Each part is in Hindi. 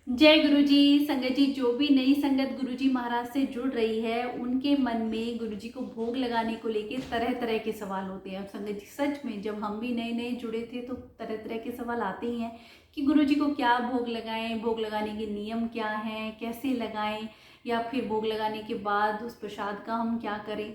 जय गुरु जी। संगत जी, जो भी नई संगत गुरु जी महाराज से जुड़ रही है उनके मन में गुरु जी को भोग लगाने को लेके तरह तरह के सवाल होते हैं। अब संगत जी, सच में जब हम भी नए नए जुड़े थे तो तरह तरह के सवाल आते ही हैं कि गुरु जी को क्या भोग लगाएं, भोग लगाने के नियम क्या हैं, कैसे लगाएं, या फिर भोग लगाने के बाद उस प्रसाद का हम क्या करें।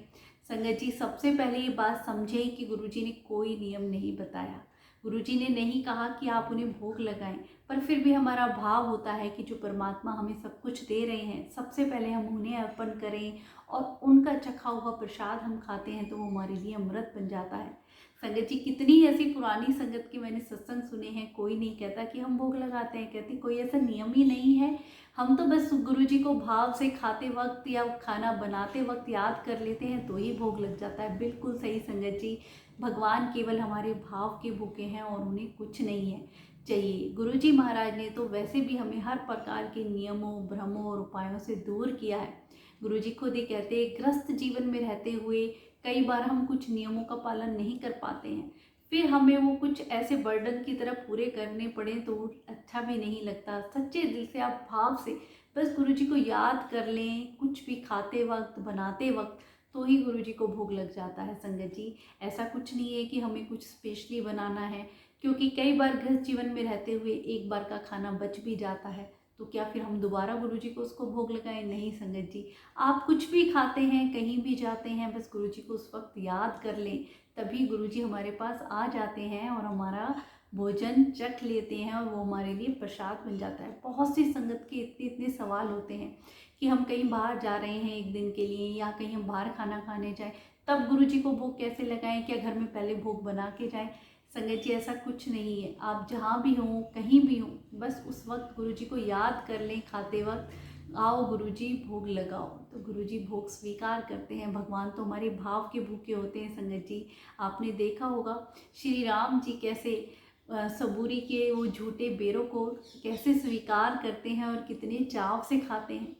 संगत जी, सबसे पहले ये बात समझें कि गुरु जी ने कोई नियम नहीं बताया। गुरुजी ने नहीं कहा कि आप उन्हें भोग लगाएं, पर फिर भी हमारा भाव होता है कि जो परमात्मा हमें सब कुछ दे रहे हैं, सबसे पहले हम उन्हें अर्पण करें और उनका चखा हुआ प्रसाद हम खाते हैं तो वो हमारे लिए अमृत बन जाता है। संगत जी, कितनी ऐसी पुरानी संगत के मैंने सत्संग सुने हैं, कोई नहीं कहता कि हम भोग लगाते हैं, कहती कोई ऐसा नियम ही नहीं है, हम तो बस गुरु जी को भाव से खाते वक्त या खाना बनाते वक्त याद कर लेते हैं तो ही भोग लग जाता है। बिल्कुल सही संगत जी, भगवान केवल हमारे भाव के भूखे हैं और उन्हें कुछ नहीं है चाहिए। गुरुजी महाराज ने तो वैसे भी हमें हर प्रकार के नियमों, भ्रमों और उपायों से दूर किया है। गुरुजी खुद ही कहते हैं, ग्रस्त जीवन में रहते हुए कई बार हम कुछ नियमों का पालन नहीं कर पाते हैं, फिर हमें वो कुछ ऐसे बर्डन की तरह पूरे करने पड़े तो अच्छा भी नहीं लगता। सच्चे दिल से आप भाव से बस गुरुजी को याद कर लें, कुछ भी खाते वक्त, बनाते वक्त, तो ही गुरुजी को भोग लग जाता है। संगत जी, ऐसा कुछ नहीं है कि हमें कुछ स्पेशली बनाना है, क्योंकि कई बार गृहस्थ जीवन में रहते हुए एक बार का खाना बच भी जाता है, तो क्या फिर हम दोबारा गुरुजी को उसको भोग लगाएं? नहीं संगत जी, आप कुछ भी खाते हैं, कहीं भी जाते हैं, बस गुरुजी को उस वक्त याद कर लें, तभी गुरुजी हमारे पास आ जाते हैं और हमारा भोजन चख लेते हैं और वो हमारे लिए प्रसाद बन जाता है। बहुत सी संगत के इतने इतने सवाल होते हैं कि हम कहीं बाहर जा रहे हैं एक दिन के लिए, या कहीं हम बाहर खाना खाने जाएं, तब गुरुजी को भोग कैसे लगाएं, क्या घर में पहले भोग बना के जाएं? संगत जी, ऐसा कुछ नहीं है। आप जहाँ भी हों, कहीं भी हों, बस उस वक्त गुरुजी को याद कर लें, खाते वक्त, आओ गुरुजी भोग लगाओ, तो गुरुजी भोग स्वीकार करते हैं। भगवान तो हमारे भाव के भूखे होते हैं। संगत जी, आपने देखा होगा श्री राम जी कैसे सबूरी के वो झूठे बेरों को कैसे स्वीकार करते हैं और कितने चाव से खाते हैं।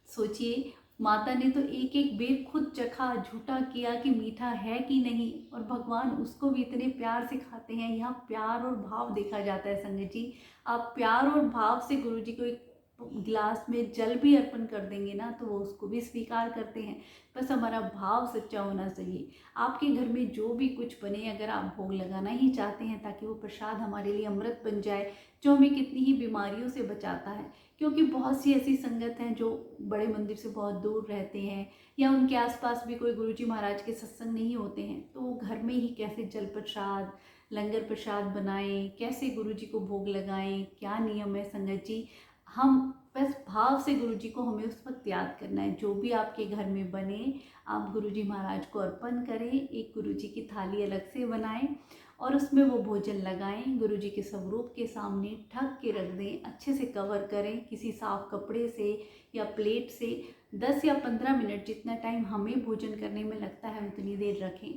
सोचिए, माता ने तो एक एक बेर खुद चखा, झूठा किया कि मीठा है कि नहीं, और भगवान उसको भी इतने प्यार से खाते हैं। यहाँ प्यार और भाव देखा जाता है। संगत जी, आप प्यार और भाव से गुरु जी को एक गिलास में जल भी अर्पण कर देंगे ना, तो वो उसको भी स्वीकार करते हैं। बस हमारा भाव सच्चा होना चाहिए। आपके घर में जो भी कुछ बने, अगर आप भोग लगाना ही चाहते हैं ताकि वो प्रसाद हमारे लिए अमृत बन जाए, जो हमें कितनी ही बीमारियों से बचाता है, क्योंकि बहुत सी ऐसी संगत हैं जो बड़े मंदिर से बहुत दूर रहते हैं, या उनके आसपास भी कोई गुरुजी महाराज के सत्संग नहीं होते हैं, तो वो घर में ही कैसे जल प्रसाद, लंगर प्रसाद बनाएं, कैसे गुरुजी को भोग लगाएं, क्या नियम है। संगत जी, हम बस भाव से गुरुजी को हमें उस वक्त याद करना है। जो भी आपके घर में बने, आप गुरुजी महाराज को अर्पण करें, एक गुरुजी की थाली अलग से बनाएं और उसमें वो भोजन लगाएं, गुरुजी के स्वरूप के सामने ढक के रख दें, अच्छे से कवर करें किसी साफ कपड़े से या प्लेट से। 10 या 15 मिनट, जितना टाइम हमें भोजन करने में लगता है उतनी देर रखें।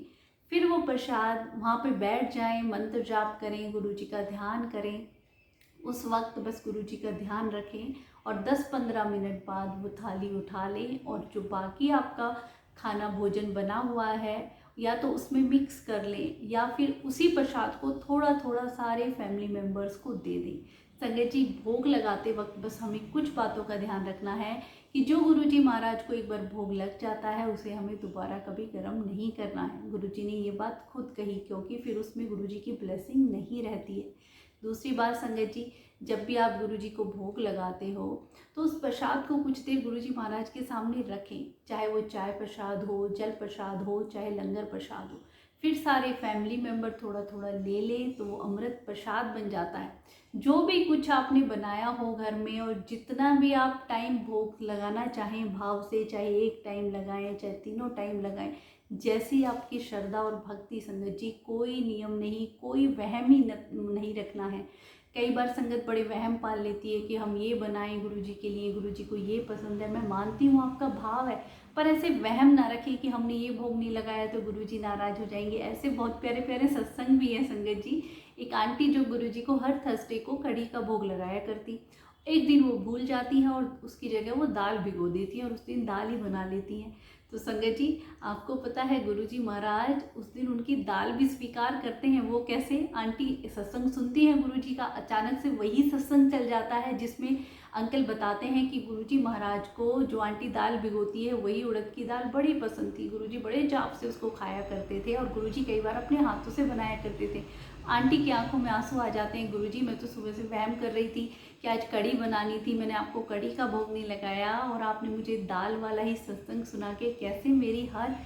फिर वो प्रसाद वहाँ पे बैठ जाएं, मंत्र जाप करें, गुरुजी का ध्यान करें। उस वक्त बस गुरुजी का ध्यान रखें और 10-15 मिनट बाद वो थाली उठा लें, और जो बाकी आपका खाना भोजन बना हुआ है, या तो उसमें मिक्स कर लें, या फिर उसी प्रसाद को थोड़ा थोड़ा सारे फैमिली मेम्बर्स को दे दें। संगत जी, भोग लगाते वक्त बस हमें कुछ बातों का ध्यान रखना है कि जो गुरुजी महाराज को एक बार भोग लग जाता है उसे हमें दोबारा कभी गर्म नहीं करना है। गुरुजी ने ये बात खुद कही, क्योंकि फिर उसमें गुरुजी की ब्लेसिंग नहीं रहती है। दूसरी बात संगत जी, जब भी आप गुरुजी को भोग लगाते हो तो उस प्रसाद को कुछ देर गुरुजी महाराज के सामने रखें, चाहे वो चाय प्रसाद हो, जल प्रसाद हो, चाहे लंगर प्रसाद हो। फिर सारे फैमिली मेम्बर थोड़ा थोड़ा ले लें तो वो अमृत प्रसाद बन जाता है। जो भी कुछ आपने बनाया हो घर में, और जितना भी आप टाइम भोग लगाना चाहें भाव से, चाहे एक टाइम लगाएं, चाहे तीनों टाइम लगाएं, जैसी आपकी श्रद्धा और भक्ति। संगत जी, कोई नियम नहीं, कोई वहम ही नहीं रखना है। कई बार संगत बड़े वहम पाल लेती है कि हम ये बनाएं गुरुजी के लिए, गुरुजी को ये पसंद है। मैं मानती हूँ आपका भाव है, पर ऐसे वहम ना रखें कि हमने ये भोग नहीं लगाया तो गुरुजी नाराज हो जाएंगे। ऐसे बहुत प्यारे प्यारे सत्संग भी है संगत जी। एक आंटी जो गुरुजी को हर थर्सडे को कढ़ी का भोग लगाया करती, एक दिन वो भूल जाती हैं और उसकी जगह वो दाल भिगो देती हैं और उस दिन दाल ही बना लेती हैं। तो संगत जी, आपको पता है गुरुजी महाराज उस दिन उनकी दाल भी स्वीकार करते हैं। वो कैसे? आंटी सत्संग सुनती हैं गुरुजी का, अचानक से वही सत्संग चल जाता है जिसमें अंकल बताते हैं कि गुरुजी महाराज को जो आंटी दाल भिगोती है वही उड़द की दाल बड़ी पसंद थी। गुरुजी बड़े चाव से उसको खाया करते थे और गुरुजी कई बार अपने हाथों से बनाया करते थे। आंटी की आंखों में आंसू आ जाते हैं, गुरुजी मैं तो सुबह से वहम कर रही थी कि आज कढ़ी बनानी थी, मैंने आपको कढ़ी का भोग नहीं लगाया और आपने मुझे दाल वाला ही सत्संग सुना के कैसे मेरी हर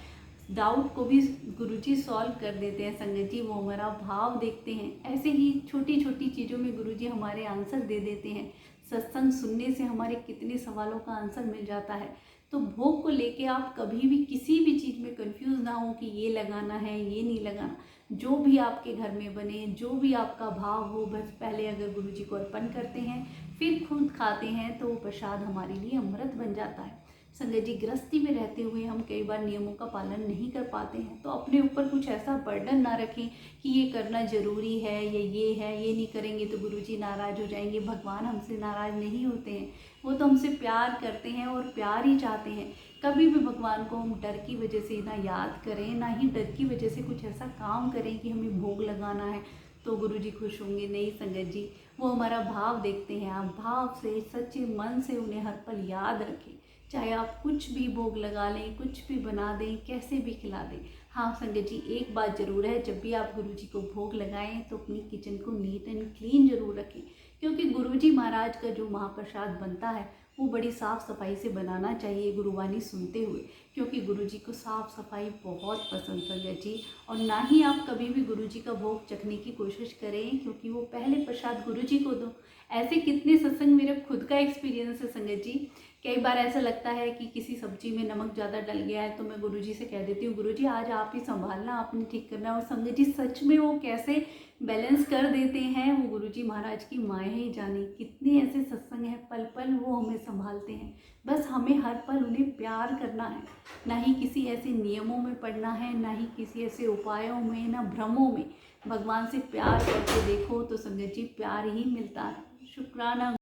डाउट को भी गुरुजी सॉल्व कर देते हैं। संगत जी, वो हमारा भाव देखते हैं। ऐसे ही छोटी छोटी चीज़ों में गुरुजी हमारे आंसर दे देते हैं। सत्संग सुनने से हमारे कितने सवालों का आंसर मिल जाता है। तो भोग को लेके आप कभी भी किसी भी चीज़ में कंफ्यूज ना हो कि ये लगाना है ये नहीं लगाना। जो भी आपके घर में बने, जो भी आपका भाव हो, बस पहले अगर गुरुजी को अर्पण करते हैं फिर खुद खाते हैं तो वो प्रसाद हमारे लिए अमृत बन जाता है। संगत जी, गृहस्थी में रहते हुए हम कई बार नियमों का पालन नहीं कर पाते हैं, तो अपने ऊपर कुछ ऐसा बर्डन ना रखें कि ये करना ज़रूरी है या ये है, ये नहीं करेंगे तो गुरुजी नाराज़ हो जाएंगे। भगवान हमसे नाराज़ नहीं होते हैं, वो तो हमसे प्यार करते हैं और प्यार ही चाहते हैं। कभी भी भगवान को हम डर की वजह से ना याद करें, ना ही डर की वजह से कुछ ऐसा काम करें कि हमें भोग लगाना है तो गुरुजी खुश होंगे। नहीं संगत जी, वो हमारा भाव देखते हैं। आप भाव से, सच्चे मन से उन्हें हर पल याद रखें। चाहे आप कुछ भी भोग लगा लें, कुछ भी बना दें, कैसे भी खिला दें। हाँ संगत जी, एक बात ज़रूर है, जब भी आप गुरुजी को भोग लगाएं तो अपनी किचन को नीट एंड क्लीन ज़रूर रखें, क्योंकि गुरुजी महाराज का जो महाप्रसाद बनता है वो बड़ी साफ़ सफाई से बनाना चाहिए गुरुवाणी सुनते हुए, क्योंकि गुरुजी को साफ़ सफाई बहुत पसंद संगत जी। और ना ही आप कभी भी गुरुजी का भोग चखने की कोशिश करें, क्योंकि वो पहले प्रसाद गुरुजी को दो। ऐसे कितने सत्संग, मेरे खुद का एक्सपीरियंस है संगत जी। कई बार ऐसा लगता है कि किसी सब्जी में नमक ज़्यादा डल गया है तो मैं गुरुजी से कह देती हूँ, गुरुजी आज आप ही संभालना, आपने ठीक करना है। और संगत जी, सच में वो कैसे बैलेंस कर देते हैं, वो गुरुजी महाराज की माएँ ही जाने। कितने ऐसे सत्संग हैं, पल पल वो हमें संभालते हैं। बस हमें हर पल उन्हें प्यार करना है, ना ही किसी ऐसे नियमों में पड़ना है, ना ही किसी ऐसे उपायों में, ना भ्रमों में। भगवान से प्यार करके देखो तो संगत जी प्यार ही मिलता है। शुक्राना।